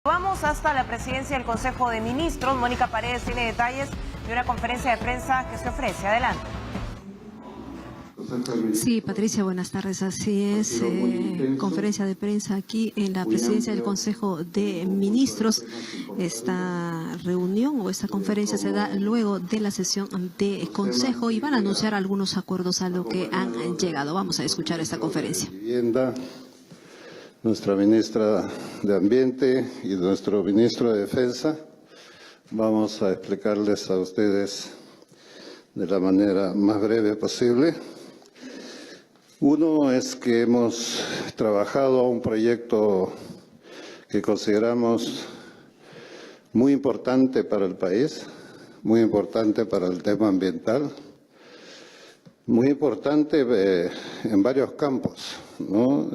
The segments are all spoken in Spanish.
Vamos hasta la presidencia del Consejo de Ministros. Mónica Paredes tiene detalles de una conferencia de prensa que se ofrece. Adelante. Sí, Patricia, buenas tardes. Así es, conferencia de prensa aquí en la presidencia del Consejo de Ministros. Esta reunión o esta conferencia se da luego de la sesión de Consejo y van a anunciar algunos acuerdos a lo que han llegado. Vamos a escuchar esta conferencia. Vivienda, nuestra ministra de Ambiente y nuestro ministro de Defensa. Vamos a explicarles a ustedes de la manera más breve posible. Uno es que hemos trabajado a un proyecto que consideramos muy importante para el país, muy importante para el tema ambiental, muy importante en varios campos, ¿no?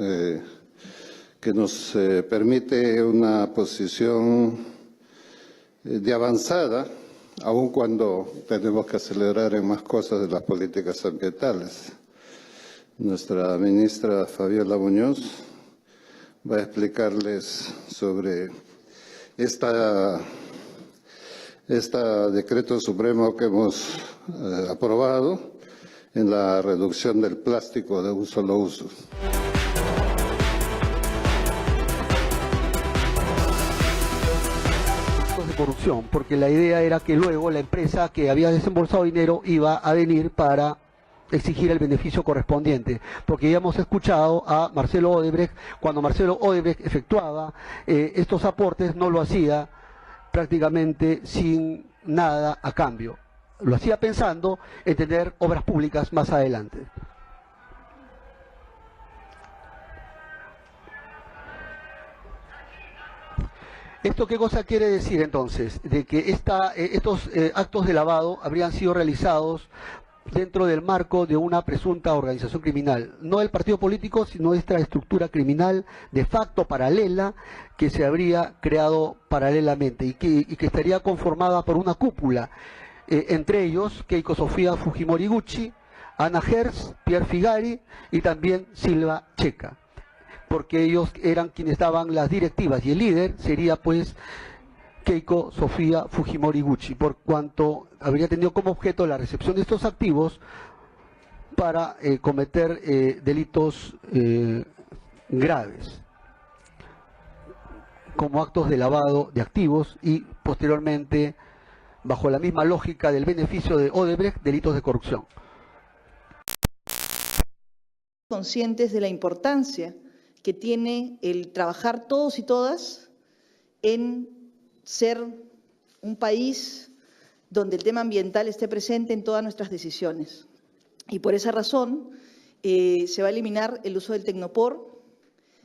Que nos permite una posición de avanzada, aun cuando tenemos que acelerar en más cosas de las políticas ambientales. Nuestra ministra Fabiola Muñoz va a explicarles sobre esta decreto supremo que hemos aprobado en la reducción del plástico de un solo uso. De corrupción, porque la idea era que luego la empresa que había desembolsado dinero iba a venir para exigir el beneficio correspondiente, porque ya hemos escuchado a Marcelo Odebrecht, cuando Marcelo Odebrecht efectuaba estos aportes, no lo hacía prácticamente sin nada a cambio, lo hacía pensando en tener obras públicas más adelante. ¿Esto qué cosa quiere decir entonces? De que estos actos de lavado habrían sido realizados dentro del marco de una presunta organización criminal, no del partido político, sino de esta estructura criminal de facto paralela que se habría creado paralelamente y que estaría conformada por una cúpula, entre ellos Keiko Sofía Fujimori Gucci, Ana Hertz, Pierre Figari y también Silva Checa, porque ellos eran quienes daban las directivas y el líder sería pues Keiko Sofía Fujimori Gucci, por cuanto habría tenido como objeto la recepción de estos activos para cometer delitos graves, como actos de lavado de activos y posteriormente, bajo la misma lógica del beneficio de Odebrecht, delitos de corrupción. Conscientes de la importancia que tiene el trabajar todos y todas en ser un país donde el tema ambiental esté presente en todas nuestras decisiones. Y por esa razón se va a eliminar el uso del tecnopor,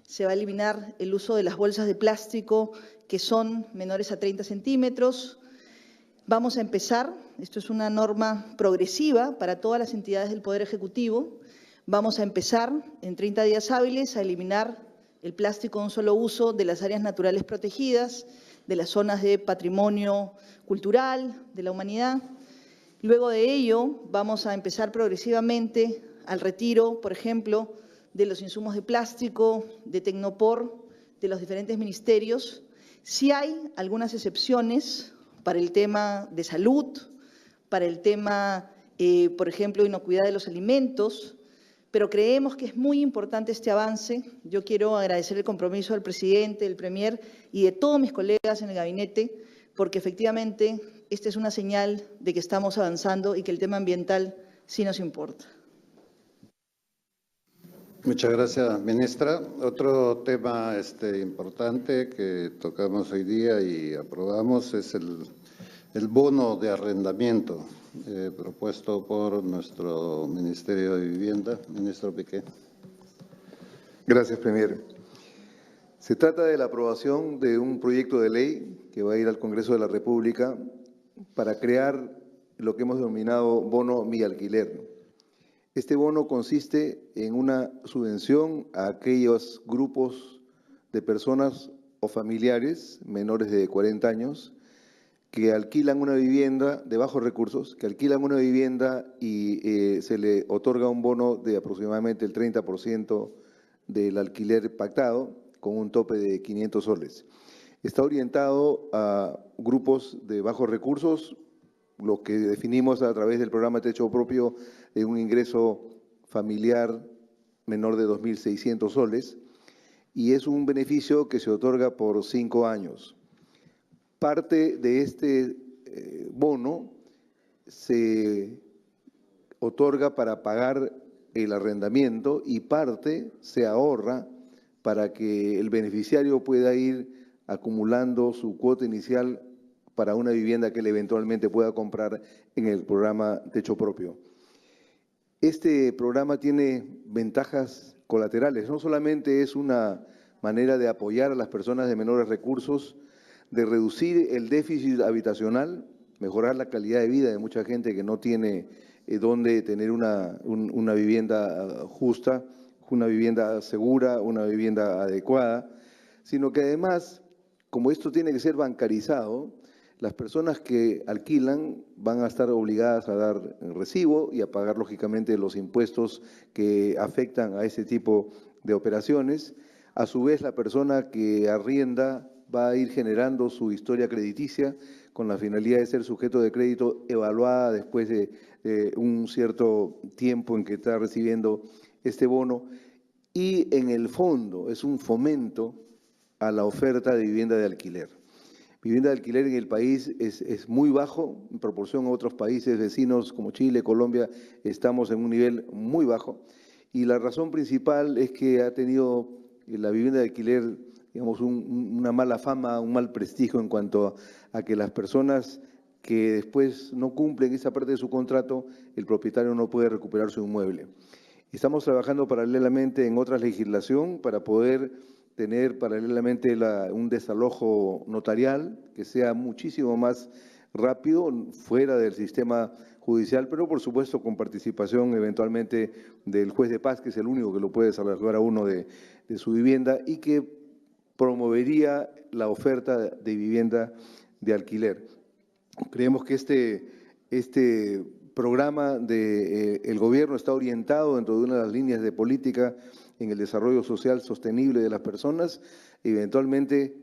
se va a eliminar el uso de las bolsas de plástico que son menores a 30 centímetros. Vamos a empezar, esto es una norma progresiva para todas las entidades del Poder Ejecutivo, vamos a empezar en 30 días hábiles a eliminar el plástico de un solo uso de las áreas naturales protegidas, de las zonas de patrimonio cultural, de la humanidad. Luego de ello, vamos a empezar progresivamente al retiro, por ejemplo, de los insumos de plástico, de tecnopor, de los diferentes ministerios. Sí hay algunas excepciones para el tema de salud, para el tema, por ejemplo, de inocuidad de los alimentos, pero creemos que es muy importante este avance. Yo quiero agradecer el compromiso del presidente, del premier y de todos mis colegas en el gabinete, porque efectivamente esta es una señal de que estamos avanzando y que el tema ambiental sí nos importa. Muchas gracias, ministra. Otro tema importante que tocamos hoy día y aprobamos es el bono de arrendamiento propuesto por nuestro Ministerio de Vivienda. Ministro Piqué. Gracias, Premier. Se trata de la aprobación de un proyecto de ley que va a ir al Congreso de la República para crear lo que hemos denominado bono Mi Alquiler. Este bono consiste en una subvención a aquellos grupos de personas o familiares menores de 40 años que alquilan una vivienda de bajos recursos, que alquilan una vivienda y se le otorga un bono de aproximadamente el 30% del alquiler pactado con un tope de 500 soles. Está orientado a grupos de bajos recursos, lo que definimos a través del programa Techo Propio de un ingreso familiar menor de 2.600 soles, y es un beneficio que se otorga por 5 años. Parte de este bono se otorga para pagar el arrendamiento y parte se ahorra para que el beneficiario pueda ir acumulando su cuota inicial para una vivienda que él eventualmente pueda comprar en el programa Techo Propio. Este programa tiene ventajas colaterales, no solamente es una manera de apoyar a las personas de menores recursos, de reducir el déficit habitacional, mejorar la calidad de vida de mucha gente que no tiene dónde tener una vivienda justa, una vivienda segura, una vivienda adecuada, sino que además, como esto tiene que ser bancarizado, las personas que alquilan van a estar obligadas a dar recibo y a pagar, lógicamente, los impuestos que afectan a ese tipo de operaciones. A su vez, la persona que arrienda va a ir generando su historia crediticia con la finalidad de ser sujeto de crédito evaluada después de un cierto tiempo en que está recibiendo este bono. Y en el fondo es un fomento a la oferta de vivienda de alquiler. Vivienda de alquiler en el país es muy bajo, en proporción a otros países vecinos como Chile, Colombia, estamos en un nivel muy bajo. Y la razón principal es que ha tenido la vivienda de alquiler, digamos, una mala fama, un mal prestigio en cuanto a que las personas que después no cumplen esa parte de su contrato, el propietario no puede recuperar su inmueble. Estamos trabajando paralelamente en otra legislación para poder tener paralelamente un desalojo notarial que sea muchísimo más rápido, fuera del sistema judicial, pero por supuesto con participación eventualmente del juez de paz, que es el único que lo puede desalojar a uno de su vivienda, y que promovería la oferta de vivienda de alquiler. Creemos que este programa del gobierno está orientado dentro de una de las líneas de política en el desarrollo social sostenible de las personas, y eventualmente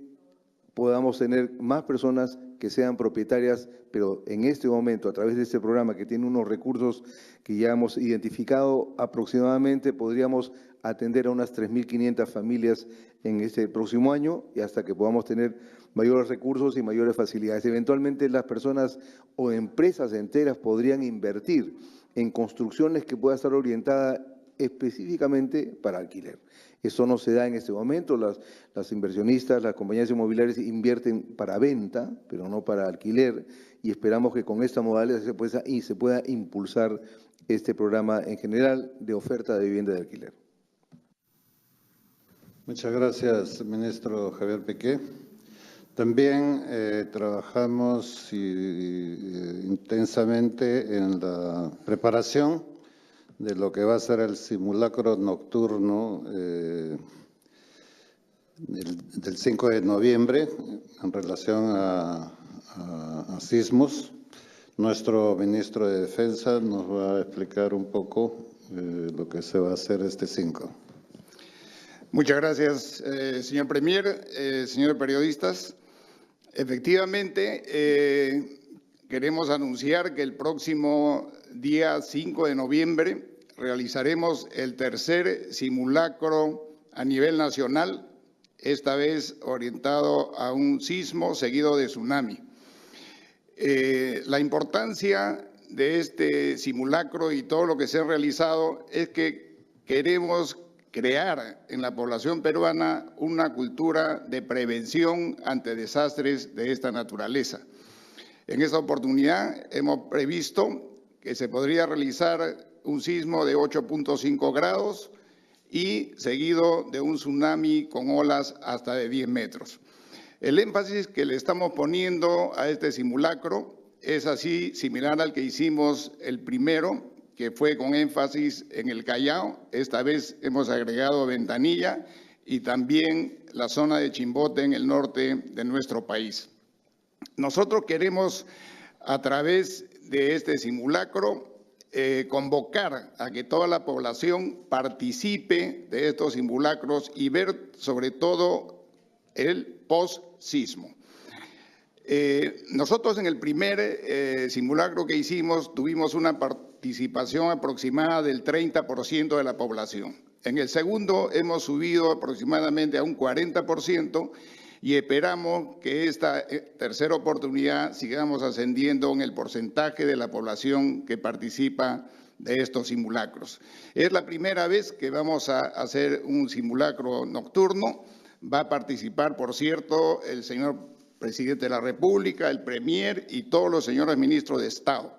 podamos tener más personas que sean propietarias, pero en este momento, a través de este programa que tiene unos recursos que ya hemos identificado, aproximadamente podríamos atender a unas 3.500 familias en este próximo año, y hasta que podamos tener mayores recursos y mayores facilidades. Eventualmente las personas o empresas enteras podrían invertir en construcciones que puedan estar orientadas específicamente para alquiler. Eso no se da en este momento. Las inversionistas, las compañías inmobiliarias invierten para venta, pero no para alquiler, y esperamos que con esta modalidad se pueda impulsar este programa en general de oferta de vivienda de alquiler. Muchas gracias, ministro Javier Pequé. También trabajamos intensamente en la preparación de lo que va a ser el simulacro nocturno del 5 de noviembre en relación a sismos. Nuestro ministro de Defensa nos va a explicar un poco lo que se va a hacer este 5. Muchas gracias, señor Premier, señores periodistas. Efectivamente, queremos anunciar que el próximo día 5 de noviembre realizaremos el tercer simulacro a nivel nacional, esta vez orientado a un sismo seguido de tsunami. La importancia de este simulacro y todo lo que se ha realizado es que queremos crear en la población peruana una cultura de prevención ante desastres de esta naturaleza. En esta oportunidad hemos previsto que se podría realizar un sismo de 8.5 grados y seguido de un tsunami con olas hasta de 10 metros. El énfasis que le estamos poniendo a este simulacro es así similar al que hicimos el primero, que fue con énfasis en el Callao. Esta vez hemos agregado Ventanilla y también la zona de Chimbote en el norte de nuestro país. Nosotros queremos, a través de este simulacro, convocar a que toda la población participe de estos simulacros y ver sobre todo el post-sismo. Nosotros en el primer simulacro que hicimos tuvimos una participación aproximada del 30% de la población. En el segundo hemos subido aproximadamente a un 40% y esperamos que esta tercera oportunidad sigamos ascendiendo en el porcentaje de la población que participa de estos simulacros. Es la primera vez que vamos a hacer un simulacro nocturno. Va a participar, por cierto, el señor presidente de la República, el premier y todos los señores ministros de Estado.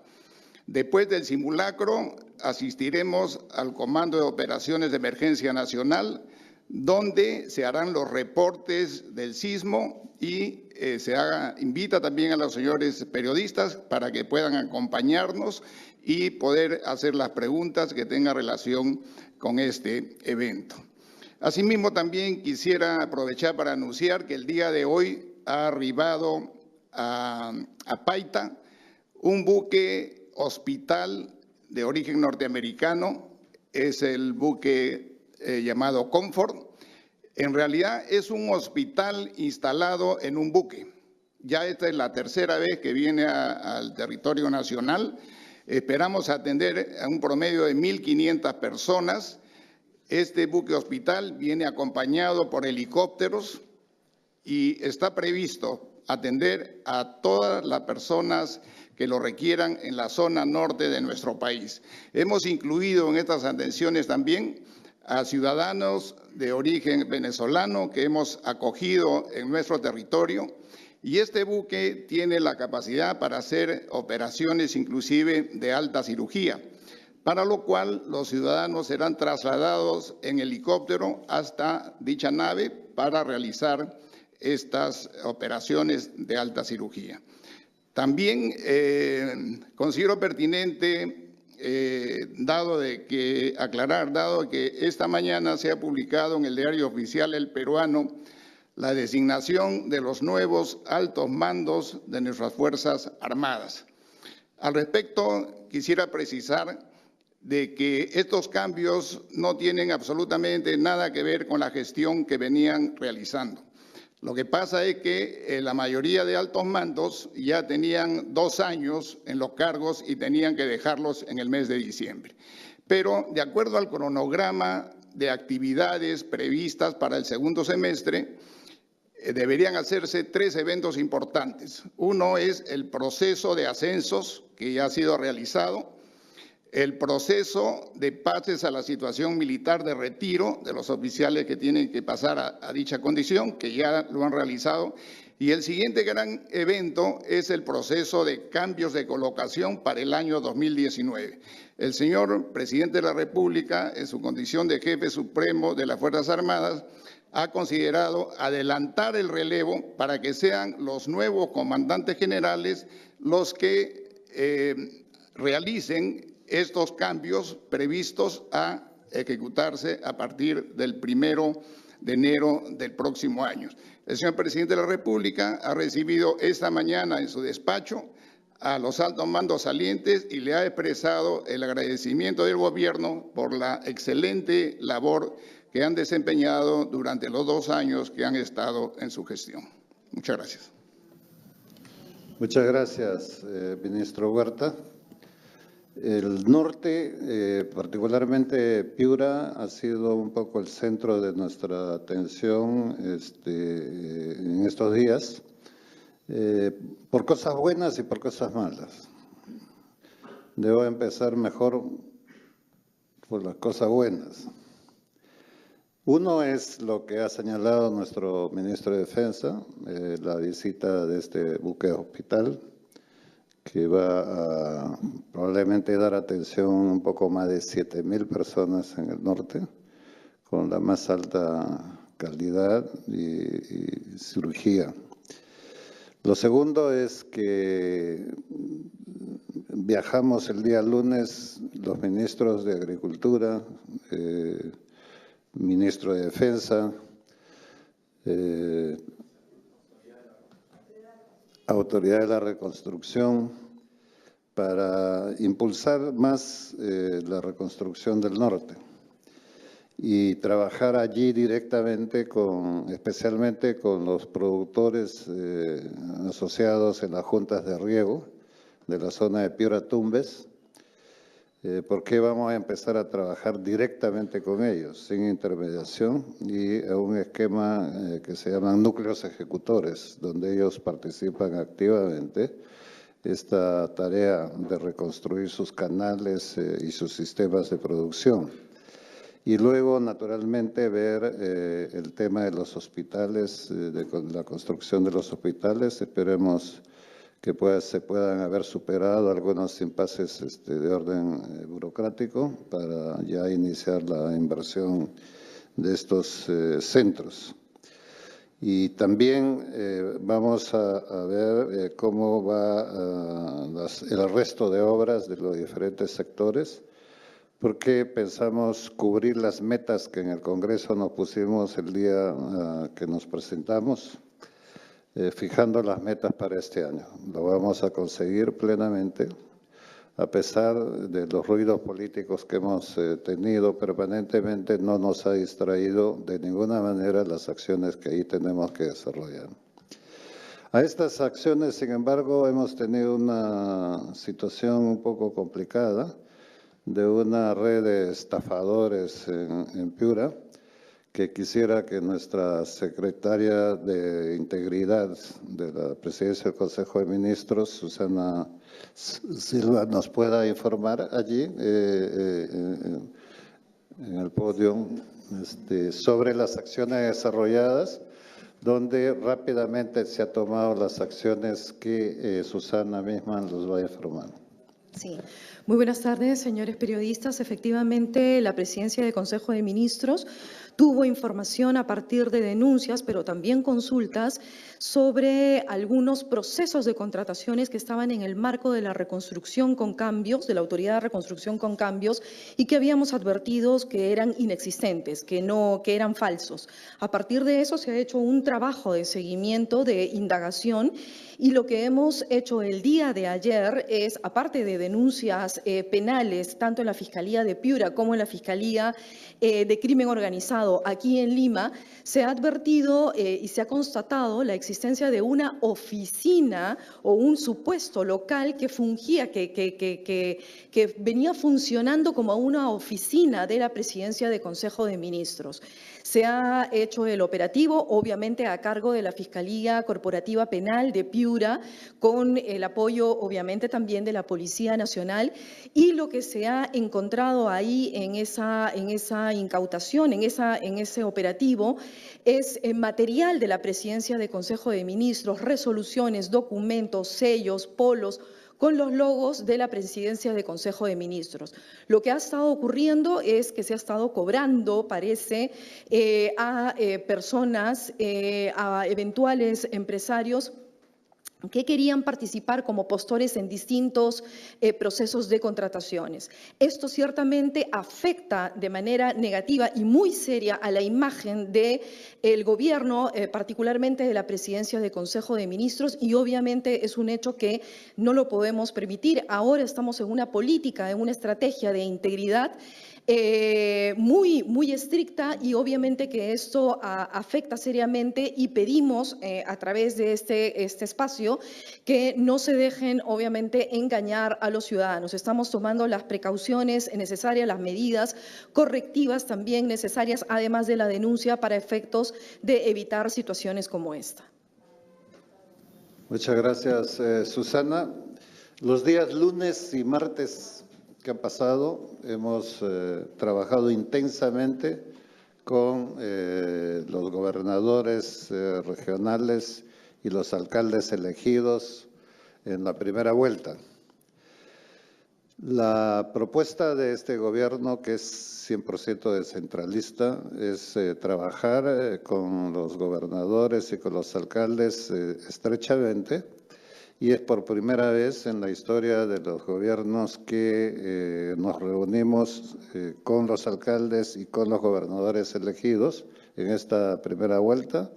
Después del simulacro asistiremos al Comando de Operaciones de Emergencia Nacional, donde se harán los reportes del sismo y invita también a los señores periodistas para que puedan acompañarnos y poder hacer las preguntas que tengan relación con este evento. Asimismo, también quisiera aprovechar para anunciar que el día de hoy ha arribado a Paita un buque hospital de origen norteamericano, es el buque llamado Comfort. En realidad es un hospital instalado en un buque. Ya esta es la tercera vez que viene al territorio nacional. Esperamos atender a un promedio de 1.500 personas. Este buque hospital viene acompañado por helicópteros y está previsto atender a todas las personas que lo requieran en la zona norte de nuestro país. Hemos incluido en estas atenciones también a ciudadanos de origen venezolano que hemos acogido en nuestro territorio, y este buque tiene la capacidad para hacer operaciones inclusive de alta cirugía, para lo cual los ciudadanos serán trasladados en helicóptero hasta dicha nave para realizar estas operaciones de alta cirugía. También considero pertinente dado que esta mañana se ha publicado en el diario oficial El Peruano la designación de los nuevos altos mandos de nuestras Fuerzas Armadas. Al respecto, quisiera precisar de que estos cambios no tienen absolutamente nada que ver con la gestión que venían realizando. Lo que pasa es que la mayoría de altos mandos ya tenían 2 años en los cargos y tenían que dejarlos en el mes de diciembre. Pero de acuerdo al cronograma de actividades previstas para el segundo semestre, deberían hacerse 3 eventos importantes. Uno es el proceso de ascensos que ya ha sido realizado, el proceso de pases a la situación militar de retiro de los oficiales que tienen que pasar a dicha condición, que ya lo han realizado, y el siguiente gran evento es el proceso de cambios de colocación para el año 2019. El señor presidente de la República, en su condición de jefe supremo de las Fuerzas Armadas, ha considerado adelantar el relevo para que sean los nuevos comandantes generales los que realicen estos cambios previstos a ejecutarse a partir del 1 de enero del próximo año. El señor presidente de la República ha recibido esta mañana en su despacho a los altos mandos salientes y le ha expresado el agradecimiento del gobierno por la excelente labor que han desempeñado durante los 2 años que han estado en su gestión. Muchas gracias. Muchas gracias, ministro Huerta. El norte, particularmente Piura, ha sido un poco el centro de nuestra atención en estos días, por cosas buenas y por cosas malas. Debo empezar mejor por las cosas buenas. Uno es lo que ha señalado nuestro ministro de Defensa, la visita de este buque hospital, que va a probablemente dar atención a un poco más de 7.000 personas en el norte, con la más alta calidad y cirugía. Lo segundo es que viajamos el día lunes los ministros de Agricultura, ministro de Defensa, Autoridad de la Reconstrucción, para impulsar más la reconstrucción del norte. y trabajar allí directamente especialmente con los productores asociados en las juntas de riego de la zona de Piura-Tumbes, porque vamos a empezar a trabajar directamente con ellos, sin intermediación, y a un esquema que se llaman núcleos ejecutores, donde ellos participan activamente esta tarea de reconstruir sus canales y sus sistemas de producción. Y luego, naturalmente, ver el tema de los hospitales, de la construcción de los hospitales. Esperemos que se puedan haber superado algunos impases de orden burocrático para ya iniciar la inversión de estos centros. Y también vamos a ver cómo va el resto de obras de los diferentes sectores, porque pensamos cubrir las metas que en el Congreso nos pusimos el día que nos presentamos, fijando las metas para este año. Lo vamos a conseguir plenamente, a pesar de los ruidos políticos que hemos tenido permanentemente, no nos ha distraído de ninguna manera las acciones que ahí tenemos que desarrollar. A estas acciones, sin embargo, hemos tenido una situación un poco complicada de una red de estafadores en Piura, que quisiera que nuestra secretaria de Integridad de la Presidencia del Consejo de Ministros, Susana Silva, nos pueda informar allí en el podio sobre las acciones desarrolladas, donde rápidamente se han tomado las acciones que Susana misma nos va a informar. Sí. Muy buenas tardes, señores periodistas. Efectivamente, la Presidencia del Consejo de Ministros tuvo información a partir de denuncias, pero también consultas sobre algunos procesos de contrataciones que estaban en el marco de la reconstrucción con cambios, de la Autoridad de Reconstrucción con Cambios, y que habíamos advertido que eran inexistentes, que eran falsos. A partir de eso se ha hecho un trabajo de seguimiento, de indagación, y lo que hemos hecho el día de ayer es, aparte de denuncias penales, tanto en la Fiscalía de Piura como en la Fiscalía de Crimen Organizado aquí en Lima, se ha advertido y se ha constatado la existencia de una oficina o un supuesto local que fungía, que venía funcionando como una oficina de la Presidencia del Consejo de Ministros. Se ha hecho el operativo, obviamente a cargo de la Fiscalía Corporativa Penal de Piura, con el apoyo, obviamente, también de la Policía Nacional, y lo que se ha encontrado ahí en esa incautación, en ese operativo, es material de la Presidencia del Consejo de Ministros, resoluciones, documentos, sellos, polos, con los logos de la Presidencia del Consejo de Ministros. Lo que ha estado ocurriendo es que se ha estado cobrando, parece, a personas, a eventuales empresarios que querían participar como postores en distintos procesos de contrataciones. Esto ciertamente afecta de manera negativa y muy seria a la imagen del gobierno, particularmente de la Presidencia del Consejo de Ministros, y obviamente es un hecho que no lo podemos permitir. Ahora estamos en una política, en una estrategia de integridad muy estricta, y obviamente que esto afecta seriamente, y pedimos a través de este espacio que no se dejen obviamente engañar a los ciudadanos. Estamos tomando las precauciones necesarias, las medidas correctivas también necesarias, además de la denuncia, para efectos de evitar situaciones como esta. Muchas gracias, Susana. Los días lunes y martes que han pasado, hemos trabajado intensamente con los gobernadores regionales y los alcaldes elegidos en la primera vuelta. La propuesta de este gobierno, que es 100% descentralista, es trabajar con los gobernadores y con los alcaldes estrechamente. Y es por primera vez en la historia de los gobiernos que nos reunimos con los alcaldes y con los gobernadores elegidos en esta primera vuelta.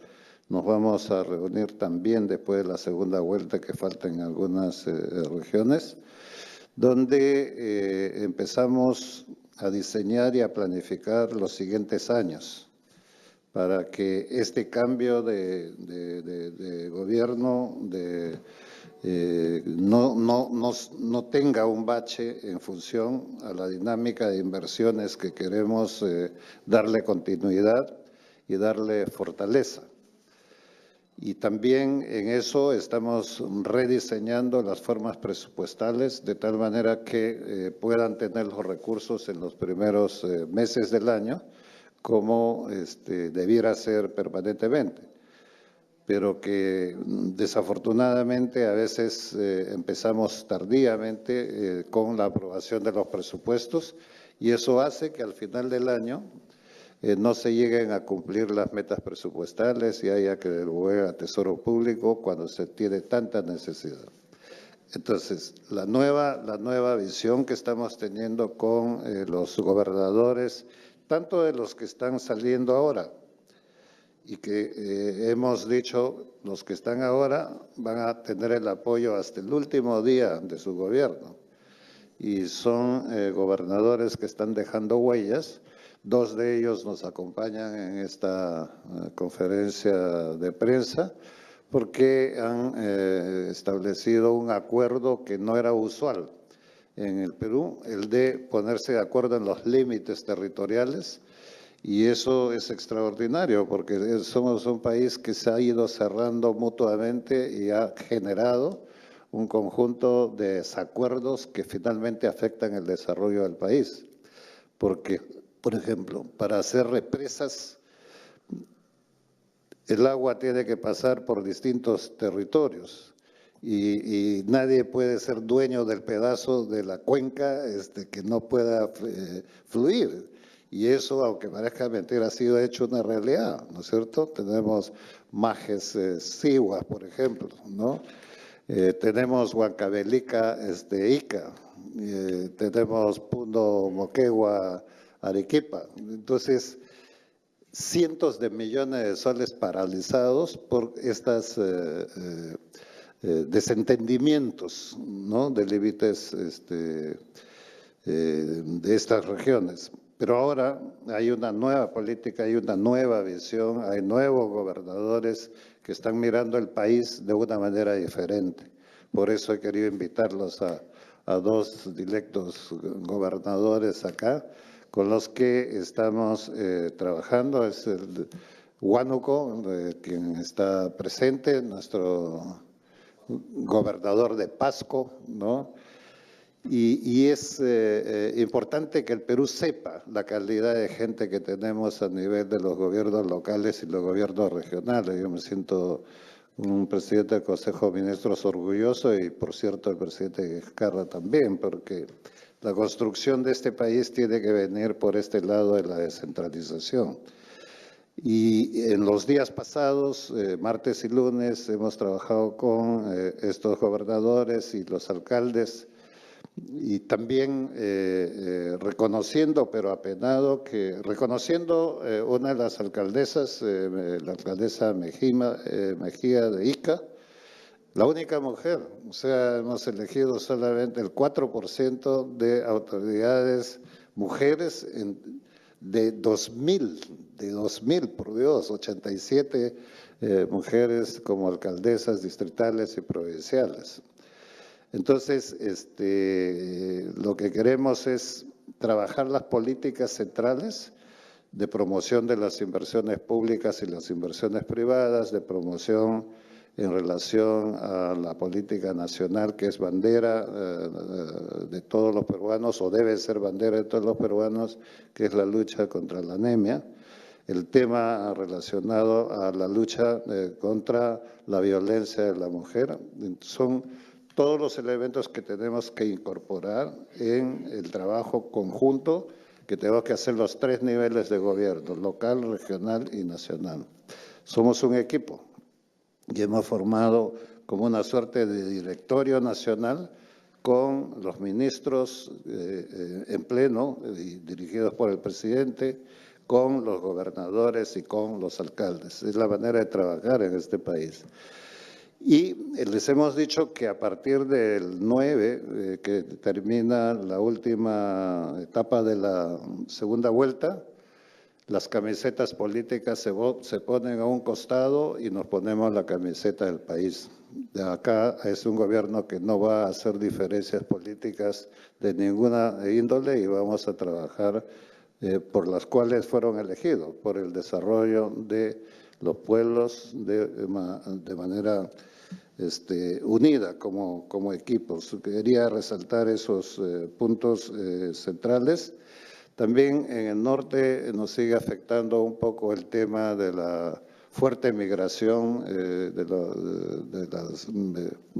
Nos vamos a reunir también después de la segunda vuelta, que faltan algunas regiones, donde empezamos a diseñar y a planificar los siguientes años para que este cambio de gobierno no tenga un bache en función a la dinámica de inversiones que queremos darle continuidad y darle fortaleza. Y también en eso estamos rediseñando las formas presupuestales de tal manera que puedan tener los recursos en los primeros meses del año, como debiera ser permanentemente. Pero que desafortunadamente a veces empezamos tardíamente con la aprobación de los presupuestos y eso hace que al final del año no se lleguen a cumplir las metas presupuestales y haya que devolver a Tesoro Público cuando se tiene tanta necesidad. Entonces, la nueva visión que estamos teniendo con los gobernadores, tanto de los que están saliendo ahora y que hemos dicho, los que están ahora van a tener el apoyo hasta el último día de su gobierno. Y son gobernadores que están dejando huellas. 2 de ellos nos acompañan en esta conferencia de prensa porque han establecido un acuerdo que no era usual en el Perú, el de ponerse de acuerdo en los límites territoriales, y eso es extraordinario porque somos un país que se ha ido cerrando mutuamente y ha generado un conjunto de desacuerdos que finalmente afectan el desarrollo del país. Porque, por ejemplo, para hacer represas, el agua tiene que pasar por distintos territorios y nadie puede ser dueño del pedazo de la cuenca que no pueda fluir. Y eso, aunque parezca mentira, ha sido hecho una realidad, ¿no es cierto? Tenemos Majes Sihuas, por ejemplo, ¿no? Tenemos Huancavelica Ica, tenemos Puno Moquegua Arequipa. Entonces, cientos de millones de soles paralizados por estos desentendimientos, ¿no?, de límites de estas regiones. Pero ahora hay una nueva política, hay una nueva visión, hay nuevos gobernadores que están mirando el país de una manera diferente. Por eso he querido invitarlos a 2 directos gobernadores acá, con los que estamos trabajando. Es el Huánuco, quien está presente, nuestro gobernador de Pasco, ¿no? Y es importante que el Perú sepa la calidad de gente que tenemos a nivel de los gobiernos locales y los gobiernos regionales. Yo me siento un presidente del Consejo de Ministros orgulloso y, por cierto, el presidente Vizcarra también, porque la construcción de este país tiene que venir por este lado de la descentralización. Y en los días pasados, martes y lunes, hemos trabajado con estos gobernadores y los alcaldes y también reconociendo, pero apenado, reconociendo una de las alcaldesas, la alcaldesa Mejía de Ica, la única mujer, o sea, hemos elegido solamente el 4% de autoridades mujeres de 2.000, por Dios, 87 mujeres como alcaldesas distritales y provinciales. Entonces, lo que queremos es trabajar las políticas centrales de promoción de las inversiones públicas y las inversiones privadas, de promoción en relación a la política nacional, que es bandera de todos los peruanos, o debe ser bandera de todos los peruanos, que es la lucha contra la anemia. El tema relacionado a la lucha contra la violencia de la mujer. Son todos los elementos que tenemos que incorporar en el trabajo conjunto que tenemos que hacer los 3 niveles de gobierno, local, regional y nacional. Somos un equipo y hemos formado como una suerte de directorio nacional con los ministros en pleno, dirigidos por el presidente, con los gobernadores y con los alcaldes. Es la manera de trabajar en este país. Y les hemos dicho que a partir del 9, que termina la última etapa de la segunda vuelta, las camisetas políticas se ponen a un costado y nos ponemos la camiseta del país. De acá es un gobierno que no va a hacer diferencias políticas de ninguna índole y vamos a trabajar por las cuales fueron elegidos, por el desarrollo de los pueblos de manera unida como equipos. Quería resaltar esos puntos centrales. También en el norte nos sigue afectando un poco el tema de la fuerte migración de los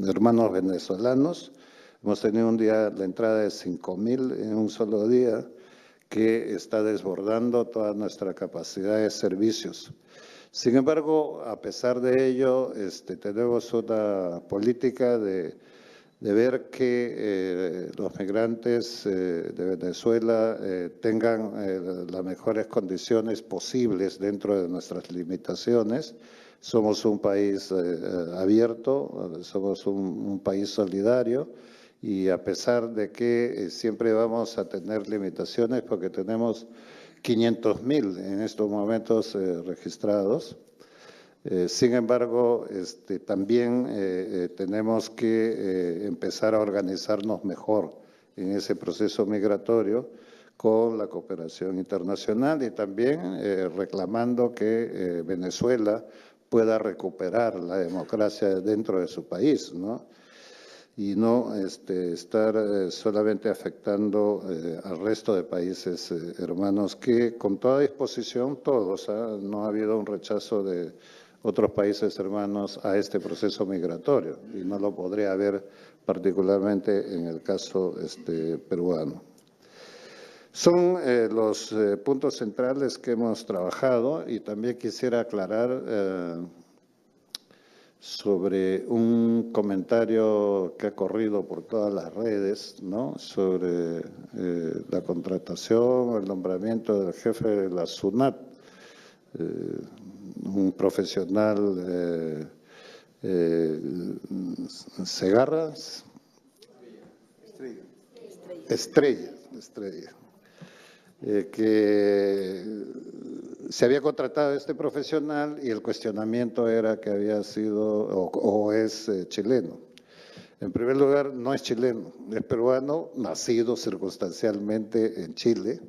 hermanos venezolanos. Hemos tenido un día la entrada de 5.000 en un solo día, que está desbordando toda nuestra capacidad de servicios. Sin embargo, a pesar de ello, tenemos una política de ver que los migrantes de Venezuela tengan las mejores condiciones posibles dentro de nuestras limitaciones. Somos un país abierto, somos un país solidario y a pesar de que siempre vamos a tener limitaciones porque tenemos 500.000 en estos momentos registrados. Sin embargo, también tenemos que empezar a organizarnos mejor en ese proceso migratorio con la cooperación internacional y también reclamando que Venezuela pueda recuperar la democracia dentro de su país, ¿no? Y no estar solamente afectando al resto de países hermanos que con toda disposición, todos, no ha habido un rechazo de otros países hermanos a este proceso migratorio y no lo podría haber particularmente en el caso peruano. Son los puntos centrales que hemos trabajado y también quisiera aclarar sobre un comentario que ha corrido por todas las redes, ¿no? Sobre la contratación, el nombramiento del jefe de la SUNAT, un profesional Segarra, Estrella, que se había contratado a este profesional y el cuestionamiento era que había sido o es chileno. En primer lugar, no es chileno, es peruano, nacido circunstancialmente en Chile,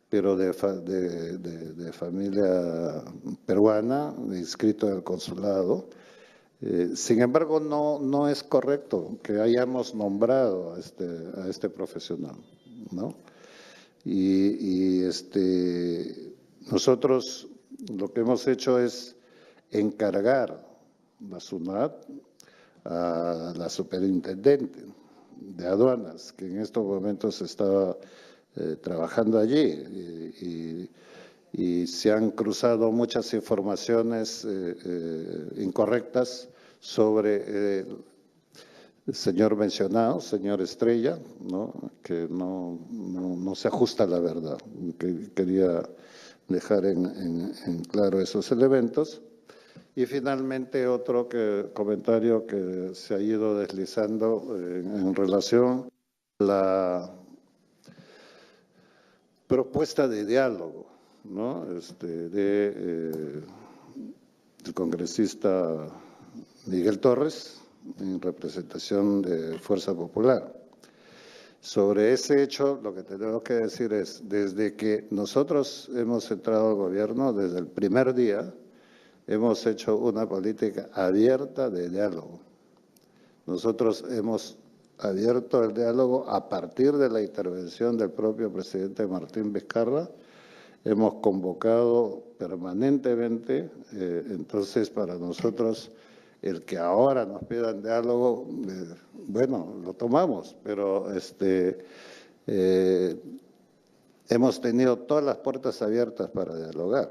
pero de familia peruana, inscrito en el consulado. Sin embargo, no es correcto que hayamos nombrado a este profesional, ¿no? Y nosotros lo que hemos hecho es encargar la SUNAT a la superintendente de aduanas, que en estos momentos estaba trabajando allí y se han cruzado muchas informaciones incorrectas sobre el señor mencionado, señor Estrella, ¿no? Que no se ajusta a la verdad. Quería dejar en claro esos elementos. Y finalmente otro comentario que se ha ido deslizando en relación a la propuesta de diálogo, ¿no? Del congresista Miguel Torres, en representación de Fuerza Popular. Sobre ese hecho, lo que tenemos que decir es, desde que nosotros hemos entrado al gobierno, desde el primer día, hemos hecho una política abierta de diálogo. Nosotros hemos abierto el diálogo a partir de la intervención del propio presidente Martín Vizcarra. Hemos convocado permanentemente, entonces para nosotros el que ahora nos pidan diálogo, bueno, lo tomamos, pero hemos tenido todas las puertas abiertas para dialogar.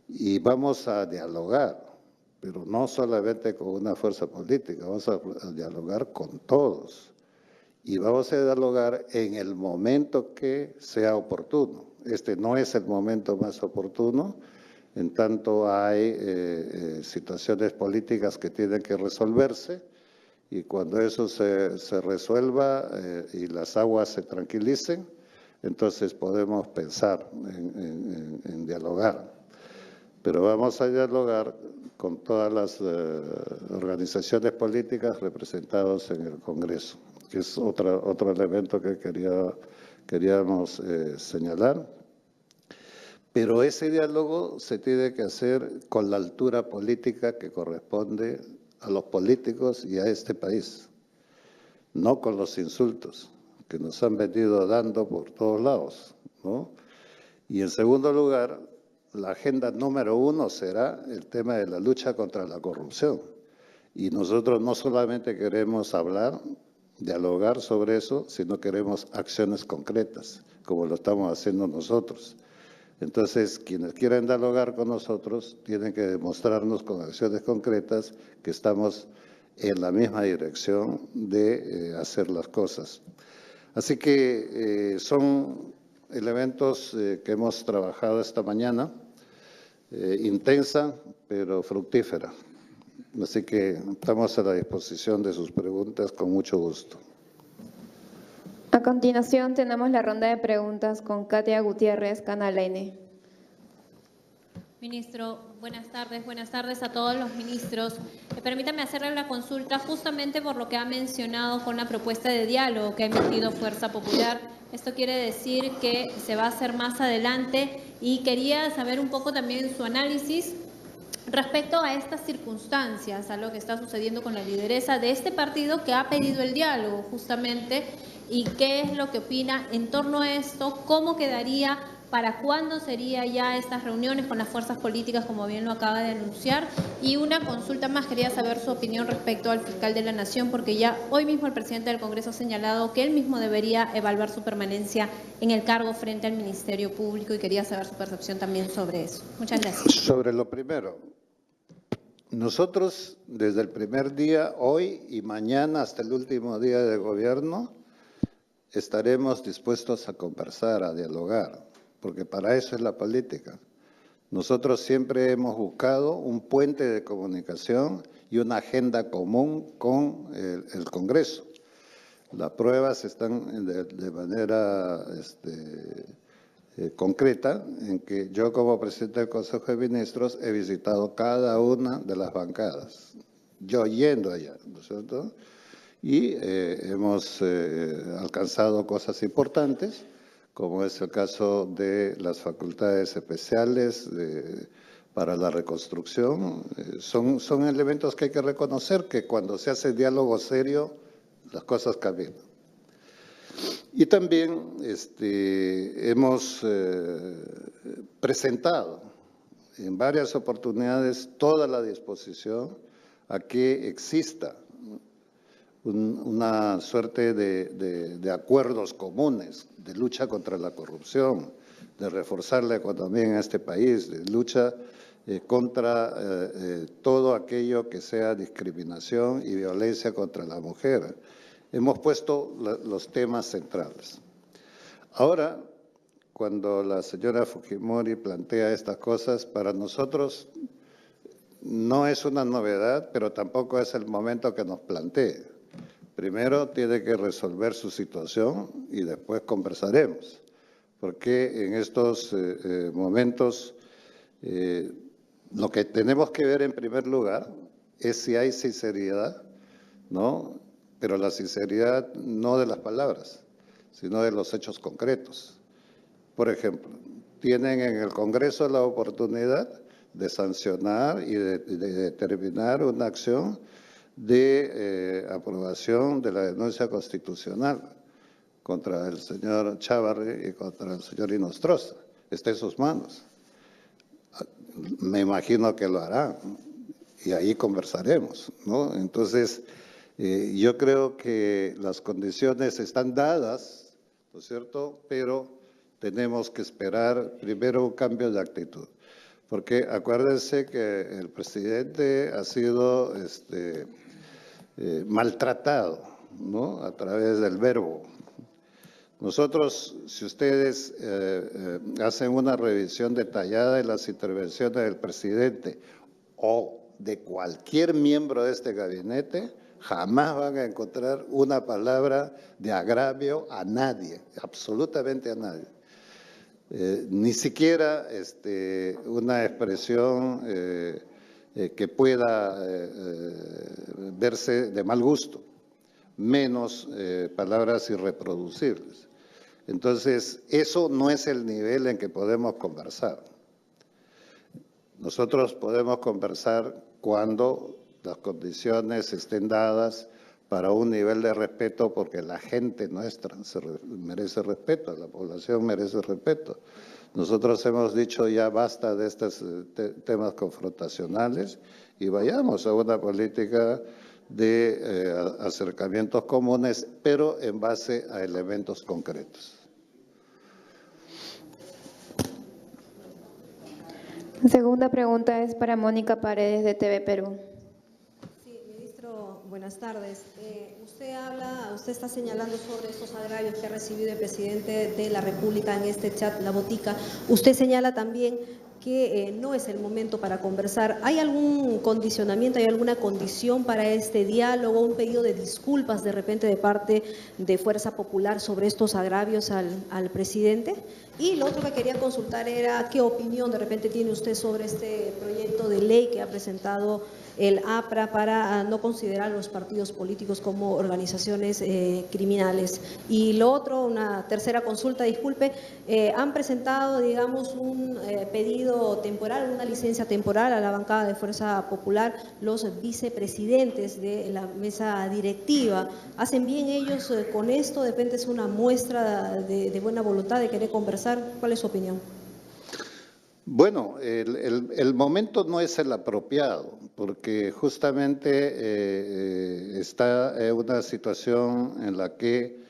Y vamos a dialogar, pero no solamente con una fuerza política, vamos a dialogar con todos. Y vamos a dialogar en el momento que sea oportuno. Este no es el momento más oportuno. En tanto hay situaciones políticas que tienen que resolverse, y cuando eso se resuelva y las aguas se tranquilicen, entonces podemos pensar en dialogar. Pero vamos a dialogar con todas las organizaciones políticas representadas en el Congreso, que es otro elemento que queríamos señalar. Pero ese diálogo se tiene que hacer con la altura política que corresponde a los políticos y a este país, no con los insultos que nos han venido dando por todos lados, ¿no? Y en segundo lugar, la agenda número 1 será el tema de la lucha contra la corrupción. Y nosotros no solamente queremos hablar, dialogar sobre eso, sino queremos acciones concretas, como lo estamos haciendo nosotros. Entonces, quienes quieran dialogar con nosotros tienen que demostrarnos con acciones concretas que estamos en la misma dirección de hacer las cosas. Así que son elementos que hemos trabajado esta mañana, intensa pero fructífera. Así que estamos a la disposición de sus preguntas con mucho gusto. A continuación tenemos la ronda de preguntas con Katia Gutiérrez, Canal N. Ministro, buenas tardes a todos los ministros. Permítame hacerle la consulta justamente por lo que ha mencionado con la propuesta de diálogo que ha emitido Fuerza Popular. Esto quiere decir que se va a hacer más adelante y quería saber un poco también su análisis respecto a estas circunstancias, a lo que está sucediendo con la lideresa de este partido que ha pedido el diálogo justamente, y qué es lo que opina en torno a esto, cómo quedaría, para cuándo sería ya estas reuniones con las fuerzas políticas, como bien lo acaba de anunciar. Y una consulta más, quería saber su opinión respecto al fiscal de la Nación, porque ya hoy mismo el presidente del Congreso ha señalado que él mismo debería evaluar su permanencia en el cargo frente al Ministerio Público, y quería saber su percepción también sobre eso. Muchas gracias. Sobre lo primero, nosotros desde el primer día, hoy y mañana hasta el último día de gobierno, estaremos dispuestos a conversar, a dialogar, porque para eso es la política. Nosotros siempre hemos buscado un puente de comunicación y una agenda común con el Congreso. Las pruebas están de manera concreta en que yo, como presidente del Consejo de Ministros, he visitado cada una de las bancadas, yo yendo allá, ¿no es cierto? Y hemos alcanzado cosas importantes, como es el caso de las facultades especiales para la reconstrucción. Son elementos que hay que reconocer, que cuando se hace diálogo serio, las cosas cambian. Y también hemos presentado en varias oportunidades toda la disposición a que exista una suerte de acuerdos comunes de lucha contra la corrupción, de reforzar la economía en este país, de lucha contra todo aquello que sea discriminación y violencia contra la mujer. Hemos puesto los temas centrales. Ahora, cuando la señora Fujimori plantea estas cosas, para nosotros no es una novedad, pero tampoco es el momento que nos plantee. Primero tiene que resolver su situación y después conversaremos, porque en estos momentos lo que tenemos que ver en primer lugar es si hay sinceridad, ¿no? Pero la sinceridad no de las palabras, sino de los hechos concretos. Por ejemplo, tienen en el Congreso la oportunidad de sancionar y de determinar una acción de aprobación de la denuncia constitucional contra el señor Chávarri y contra el señor Inostroza. Está en sus manos. Me imagino que lo harán y ahí conversaremos, ¿no? Entonces, yo creo que las condiciones están dadas, ¿no es cierto? Pero tenemos que esperar primero un cambio de actitud. Porque acuérdense que el presidente ha sido maltratado, ¿no? A través del verbo. Nosotros, si ustedes hacen una revisión detallada de las intervenciones del presidente o de cualquier miembro de este gabinete, jamás van a encontrar una palabra de agravio a nadie, absolutamente a nadie. Ni siquiera una expresión que pueda verse de mal gusto, menos palabras irreproducibles. Entonces, eso no es el nivel en que podemos conversar. Nosotros podemos conversar cuando las condiciones estén dadas para un nivel de respeto, porque la gente nuestra merece respeto, la población merece respeto. Nosotros hemos dicho ya basta de estos temas confrontacionales y vayamos a una política de acercamientos comunes, pero en base a elementos concretos. La segunda pregunta es para Mónica Paredes de TV Perú. Sí, ministro, buenas tardes. Usted está señalando sobre estos agravios que ha recibido el presidente de la República en este chat La Botica. Usted señala también que no es el momento para conversar. ¿Hay algún condicionamiento, hay alguna condición para este diálogo, un pedido de disculpas de repente de parte de Fuerza Popular sobre estos agravios al presidente? Y lo otro que quería consultar era qué opinión de repente tiene usted sobre este proyecto de ley que ha presentado el APRA para no considerar a los partidos políticos como organizaciones criminales. Y lo otro, una tercera consulta, disculpe, han presentado, digamos, un pedido temporal, una licencia temporal a la bancada de Fuerza Popular, los vicepresidentes de la mesa directiva. ¿Hacen bien ellos con esto? De repente es una muestra de buena voluntad de querer conversar. ¿Cuál es su opinión? Bueno, el momento no es el apropiado, porque justamente está en una situación en la que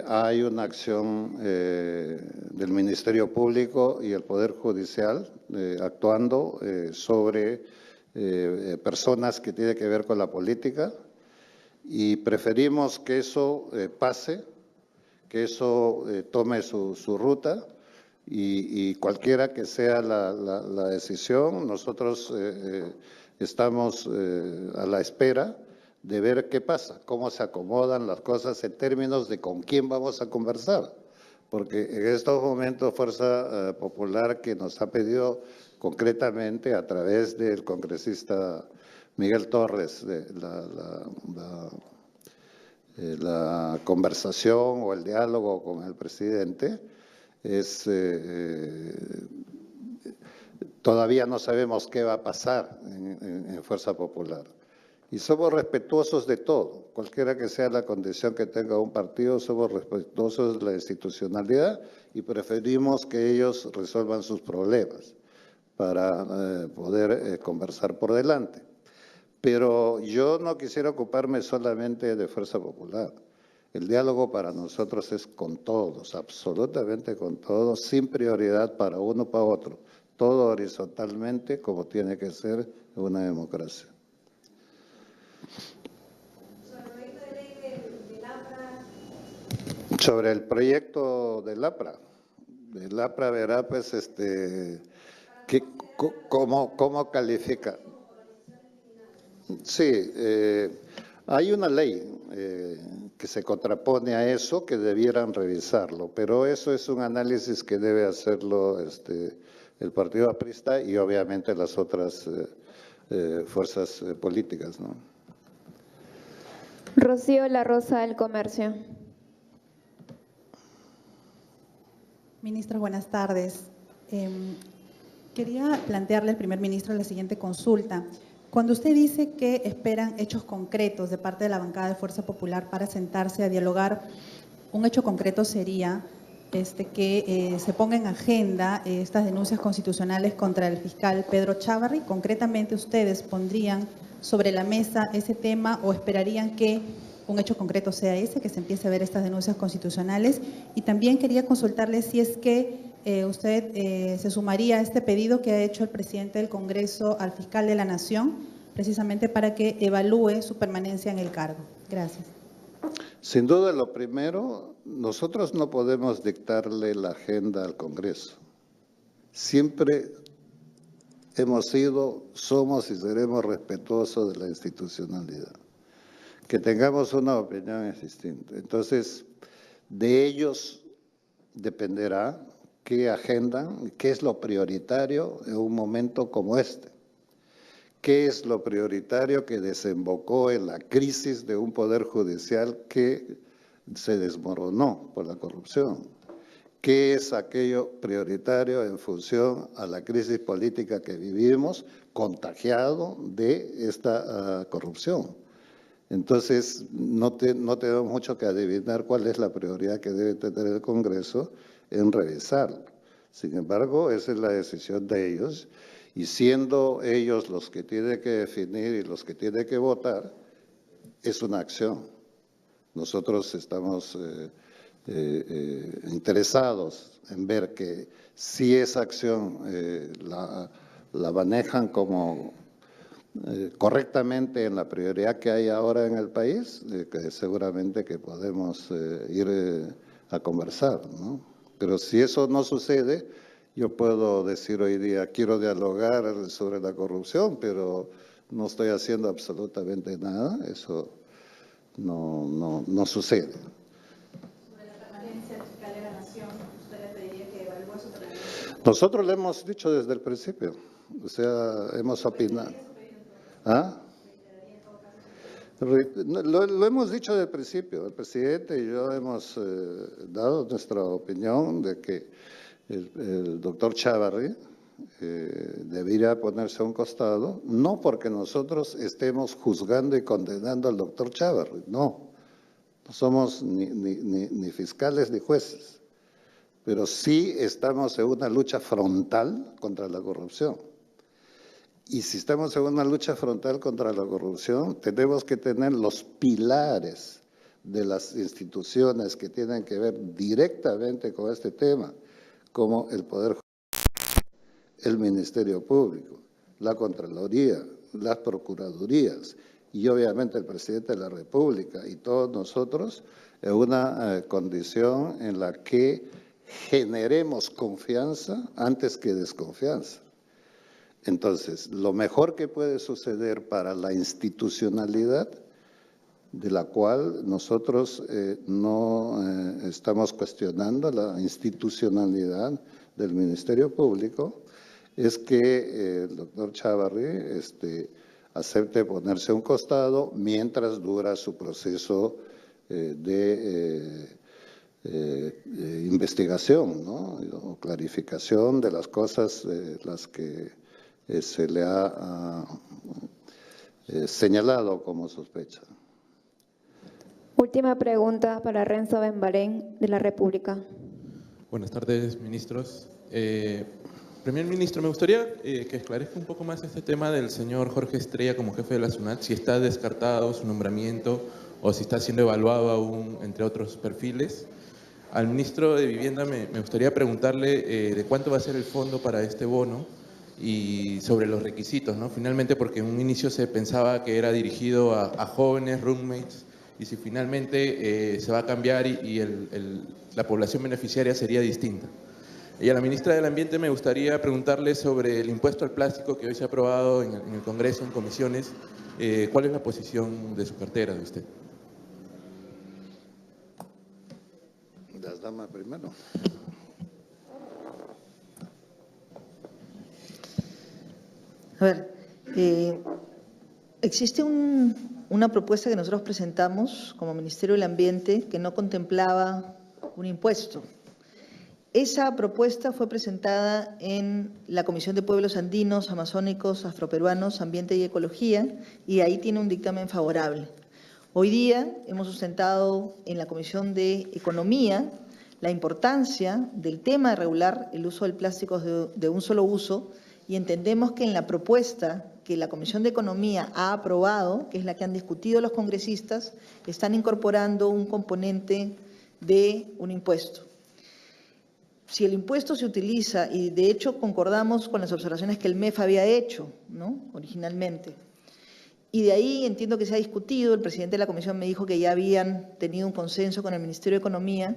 hay una acción del Ministerio Público y el Poder Judicial actuando sobre personas que tienen que ver con la política, y preferimos que eso pase, que eso tome su ruta. Y cualquiera que sea la decisión, nosotros estamos a la espera de ver qué pasa, cómo se acomodan las cosas en términos de con quién vamos a conversar. Porque en estos momentos Fuerza Popular, que nos ha pedido concretamente a través del congresista Miguel Torres la conversación o el diálogo con el presidente, todavía no sabemos qué va a pasar en Fuerza Popular. Y somos respetuosos de todo, cualquiera que sea la condición que tenga un partido, somos respetuosos de la institucionalidad y preferimos que ellos resuelvan sus problemas para poder conversar por delante. Pero yo no quisiera ocuparme solamente de Fuerza Popular. El diálogo para nosotros es con todos, absolutamente con todos, sin prioridad para uno o para otro, todo horizontalmente como tiene que ser una democracia. Sobre el proyecto del APRA. El APRA verá pues cómo califica. Sí, hay una ley que se contrapone a eso, que debieran revisarlo, pero eso es un análisis que debe hacerlo el Partido Aprista y obviamente las otras fuerzas políticas, ¿no? Rocío La Rosa del Comercio. Ministro, buenas tardes. Quería plantearle al primer ministro la siguiente consulta. Cuando usted dice que esperan hechos concretos de parte de la bancada de Fuerza Popular para sentarse a dialogar, un hecho concreto sería que se ponga en agenda estas denuncias constitucionales contra el fiscal Pedro Chávarri. Concretamente, ¿ustedes pondrían sobre la mesa ese tema o esperarían que un hecho concreto sea ese, que se empiece a ver estas denuncias constitucionales? Y también quería consultarle si es que usted se sumaría a este pedido que ha hecho el presidente del Congreso al fiscal de la Nación, precisamente para que evalúe su permanencia en el cargo. Gracias. Sin duda, lo primero, nosotros no podemos dictarle la agenda al Congreso. Siempre hemos sido, somos y seremos respetuosos de la institucionalidad. Que tengamos una opinión es distinto. Entonces, de ellos dependerá qué agendan, qué es lo prioritario en un momento como este. ¿Qué es lo prioritario que desembocó en la crisis de un poder judicial que se desmoronó por la corrupción? ¿Qué es aquello prioritario en función a la crisis política que vivimos, contagiado de esta corrupción? Entonces, no tenemos mucho que adivinar cuál es la prioridad que debe tener el Congreso en revisarlo. Sin embargo, esa es la decisión de ellos. Y siendo ellos los que tienen que definir y los que tienen que votar, es una acción. Nosotros estamos interesados en ver que si esa acción la manejan como correctamente en la prioridad que hay ahora en el país, que seguramente que podemos ir a conversar, ¿no? Pero si eso no sucede, yo puedo decir hoy día, quiero dialogar sobre la corrupción, pero no estoy haciendo absolutamente nada, eso no sucede. Sobre la permanencia fiscal de la nación, ¿usted le pediría que evalúe su permanencia? Nosotros le hemos dicho desde el principio, o sea, hemos opinado. ¿Ah? Lo hemos dicho desde el principio, el presidente y yo hemos dado nuestra opinión de que el doctor Chávarri debería ponerse a un costado, no porque nosotros estemos juzgando y condenando al doctor Chávarri, no somos ni fiscales ni jueces, pero sí estamos en una lucha frontal contra la corrupción. Y si estamos en una lucha frontal contra la corrupción, tenemos que tener los pilares de las instituciones que tienen que ver directamente con este tema, como el Poder Judicial, el Ministerio Público, la Contraloría, las Procuradurías y obviamente el Presidente de la República y todos nosotros en una condición en la que generemos confianza antes que desconfianza. Entonces, lo mejor que puede suceder para la institucionalidad, de la cual nosotros no estamos cuestionando la institucionalidad del Ministerio Público, es que el doctor Chávarri acepte ponerse a un costado mientras dura su proceso de investigación, ¿no? O clarificación de las cosas las que se le ha señalado como sospecha. Última pregunta para Renzo Benbarén, de la República. Buenas tardes, ministros. Primer ministro, me gustaría que esclarezca un poco más este tema del señor Jorge Estrella como jefe de la SUNAT, si está descartado su nombramiento o si está siendo evaluado aún entre otros perfiles. Al ministro de Vivienda me gustaría preguntarle de cuánto va a ser el fondo para este bono y sobre los requisitos, ¿no? Finalmente, porque en un inicio se pensaba que era dirigido a jóvenes, roommates, y si finalmente se va a cambiar y la población beneficiaria sería distinta. Y a la ministra del Ambiente me gustaría preguntarle sobre el impuesto al plástico que hoy se ha aprobado en el Congreso, en comisiones. ¿Cuál es la posición de su cartera, de usted? Las damas primero. A ver, existe una propuesta que nosotros presentamos como Ministerio del Ambiente que no contemplaba un impuesto. Esa propuesta fue presentada en la Comisión de Pueblos Andinos, Amazónicos, Afroperuanos, Ambiente y Ecología, y ahí tiene un dictamen favorable. Hoy día hemos sustentado en la Comisión de Economía la importancia del tema de regular el uso del plástico de un solo uso, y entendemos que en la propuesta que la Comisión de Economía ha aprobado, que es la que han discutido los congresistas, están incorporando un componente de un impuesto. Si el impuesto se utiliza, y de hecho concordamos con las observaciones que el MEF había hecho, ¿no?, originalmente, Y de ahí entiendo que se ha discutido, el presidente de la comisión me dijo que ya habían tenido un consenso con el Ministerio de Economía,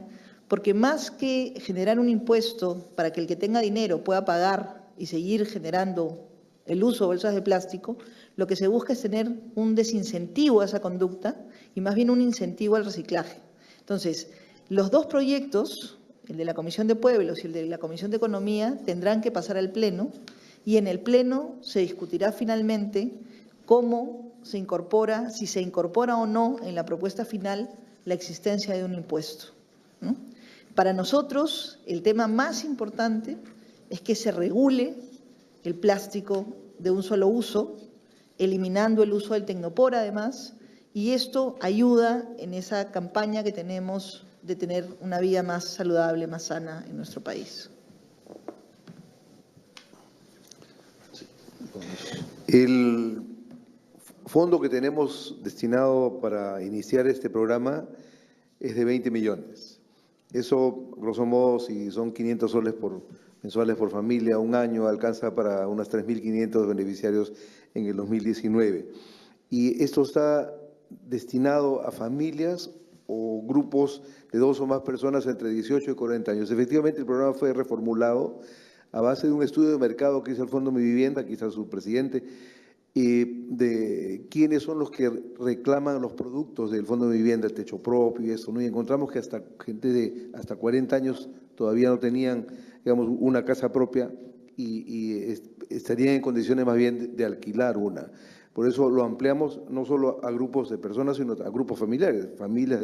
porque más que generar un impuesto para que el que tenga dinero pueda pagar y seguir generando el uso de bolsas de plástico, lo que se busca es tener un desincentivo a esa conducta y más bien un incentivo al reciclaje. Entonces, los dos proyectos, el de la Comisión de Pueblos y el de la Comisión de Economía, tendrán que pasar al Pleno y en el Pleno se discutirá finalmente cómo se incorpora, si se incorpora o no en la propuesta final la existencia de un impuesto, ¿no? Para nosotros, el tema más importante es que se regule el plástico de un solo uso, eliminando el uso del tecnopor además, y esto ayuda en esa campaña que tenemos de tener una vida más saludable, más sana en nuestro país. El fondo que tenemos destinado para iniciar este programa es de 20 millones. Eso, grosso modo, si son 500 soles mensuales por familia, un año alcanza para unos 3.500 beneficiarios en el 2019. Y esto está destinado a familias o grupos de 2 o más personas entre 18 y 40 años. Efectivamente, el programa fue reformulado a base de un estudio de mercado que hizo el Fondo Mi Vivienda, aquí está su presidente, de quiénes son los que reclaman los productos del Fondo de Vivienda, el techo propio y eso, ¿no? Y encontramos que hasta gente de hasta 40 años todavía no tenían, digamos, una casa propia y estarían en condiciones más bien de alquilar una. Por eso lo ampliamos no solo a grupos de personas, sino a grupos familiares, familias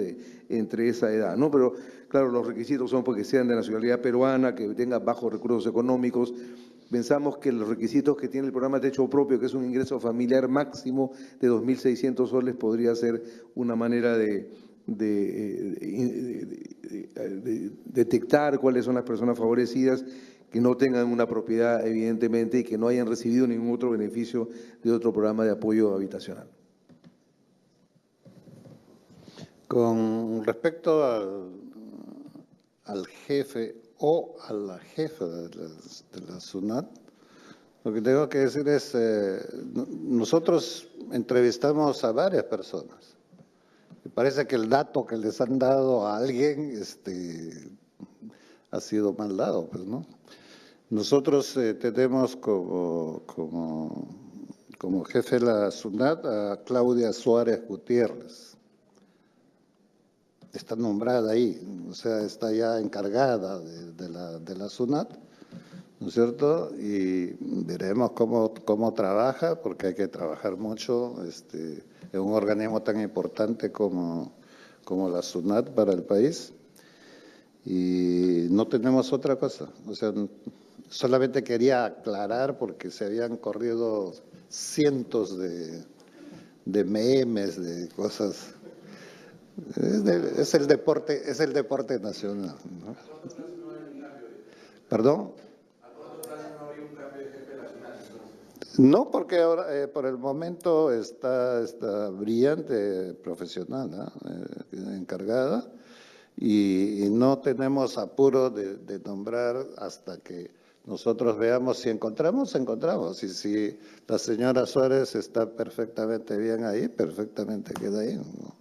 entre esa edad, ¿no? Pero claro, los requisitos son porque sean de nacionalidad peruana, que tengan bajos recursos económicos. Pensamos que los requisitos que tiene el programa Techo Propio, que es un ingreso familiar máximo de 2.600 soles, podría ser una manera de detectar cuáles son las personas favorecidas que no tengan una propiedad, evidentemente, y que no hayan recibido ningún otro beneficio de otro programa de apoyo habitacional. Con respecto al jefe o a la jefa de la SUNAT, lo que tengo que decir es, nosotros entrevistamos a varias personas. Me parece que el dato que les han dado a alguien ha sido mal dado, pues, ¿no? Nosotros tenemos como jefe de la SUNAT a Claudia Suárez Gutiérrez. Está nombrada ahí, o sea, está ya encargada de la SUNAT, ¿no es cierto? Y veremos cómo trabaja, porque hay que trabajar mucho en un organismo tan importante como la SUNAT para el país. Y no tenemos otra cosa, o sea, solamente quería aclarar porque se habían corrido cientos de memes, de cosas. Es el deporte nacional, ¿no? ¿Perdón? No, porque ahora por el momento está brillante profesional, ¿no? Encargada, y no tenemos apuro de nombrar hasta que nosotros veamos si encontramos. Y si la señora Suárez está perfectamente bien ahí, perfectamente queda ahí, ¿no?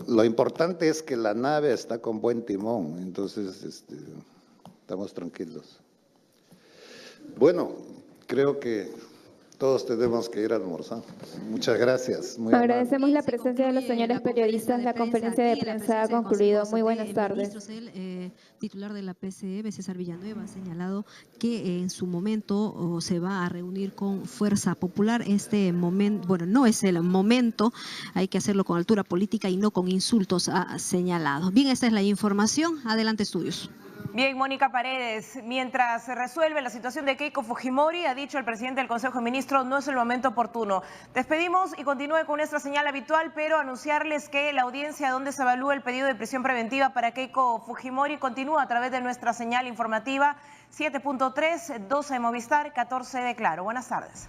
Lo importante es que la nave está con buen timón, entonces estamos tranquilos. Bueno, creo que todos tenemos que ir a almorzar. Muchas gracias. Muy Agradecemos la presencia de los señores periodistas. La conferencia de prensa ha concluido. Muy buenas tardes. El titular de la PCM, César Villanueva, ha señalado que en su momento se va a reunir con Fuerza Popular. Este momento, bueno, no es el momento, hay que hacerlo con altura política y no con insultos, ha señalado. Bien, esta es la información. Adelante, estudios. Bien, Mónica Paredes, mientras se resuelve la situación de Keiko Fujimori, ha dicho el presidente del Consejo de Ministros, no es el momento oportuno. Despedimos y continúe con nuestra señal habitual, pero anunciarles que la audiencia donde se evalúa el pedido de prisión preventiva para Keiko Fujimori continúa a través de nuestra señal informativa 7.3, 12 de Movistar, 14 de Claro. Buenas tardes.